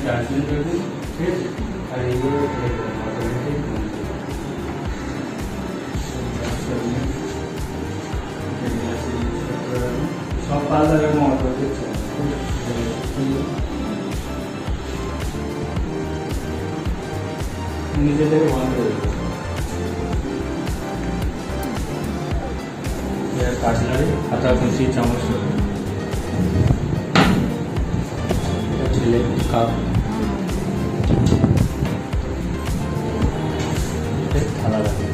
Transmit করবেন, ঠিক আছে। আর এইগুলো অটোমেটিক সব কাজ এরকম অটোমেটিক নিজে থেকে বন্ধ করে দেবো। কাটলারি, হাতা, খুঁচি, চামচ, ছেলে কাপ, থালা রাখবে।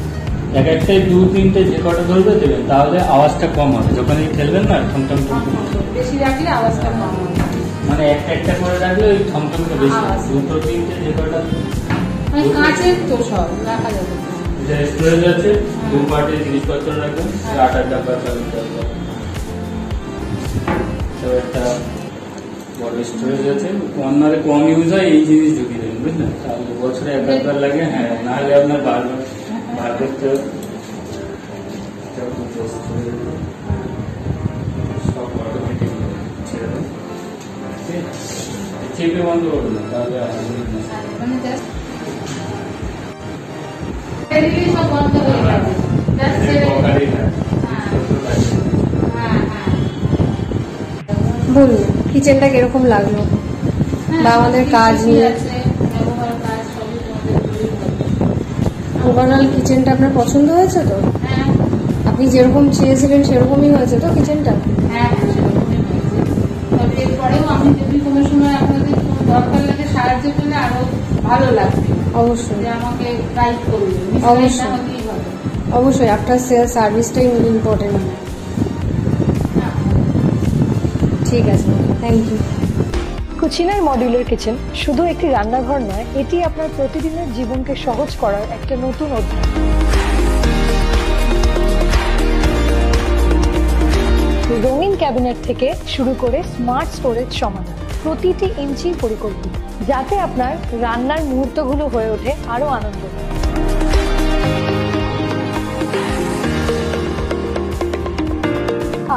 এক একটাই 2-3টে যে কটা ধরবে দেবেন, তাহলে আওয়াজটা কম হবে। যখন এই ঠেলবেন না থমথম বেশি রাখলে আওয়াজটা কম হবে, মানে একটা একটা করে রাখলে ওই থমথমটা বেশি। 2-3টে যে কটা মানে কাঁচের তো সব রাখা যাবে। স্টোরেজ আছে, 2 পার্টে জিনিসপত্র রাখবেন, আটার ডাব্বা, চালের ডাব্বা, একটা বড় স্টোরেজ আছে। কর্নারে কম ইউজ হয় এই জিনিস ঢুকিয়ে দেবেন, বুঝলেন। তাহলে বছরে একবার লাগে, হ্যাঁ, না হলে আপনার বারবার বার করতে হবে। সব অটোমেটিক ছেড়ে দেবেন, চেপে বন্ধ করবেন না, তাহলে মানে জাস্ট সব বন্ধ হয়ে যাবে। বলুন কিচেনটা কিরকম লাগলো বা আমাদের কাজ নিয়ে? ওভারঅল কিচেনটা আপনার পছন্দ হয়েছে তো? আপনি যেরকম চেয়েছিলেন সেরকমই হয়েছে তো কিচেনটা? হ্যাঁ, তবে এরপরেও আমি যদি কোনো সময় আপনাদের দরকার লাগে সাহায্য করলে আরো ভালো লাগবে। অবশ্যই আমাকে গাইড করবে, অবশ্যই অবশ্যই। আপনার সেলস সার্ভিসটাই ইম্পর্টেন্ট। ঠিক আছে, থ্যাংক ইউ। কুচিনার মডিউলার কিচেন শুধু একটি রান্নাঘর নয়, এটি আপনার প্রতিদিনের জীবনকে সহজ করার একটা নতুন অধ্যায়। রঙিন ক্যাবিনেট থেকে শুরু করে স্মার্ট স্টোরেজ সমাধান, প্রতিটি ইঞ্চি পরিকল্পিত, যাতে আপনার রান্নার মুহূর্তগুলো হয়ে ওঠে আরো আনন্দময়।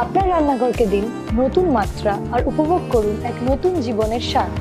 আপনার রান্নাঘরকে দিন নতুন মাত্রা আর উপভোগ করুন এক নতুন জীবনের স্বাদ।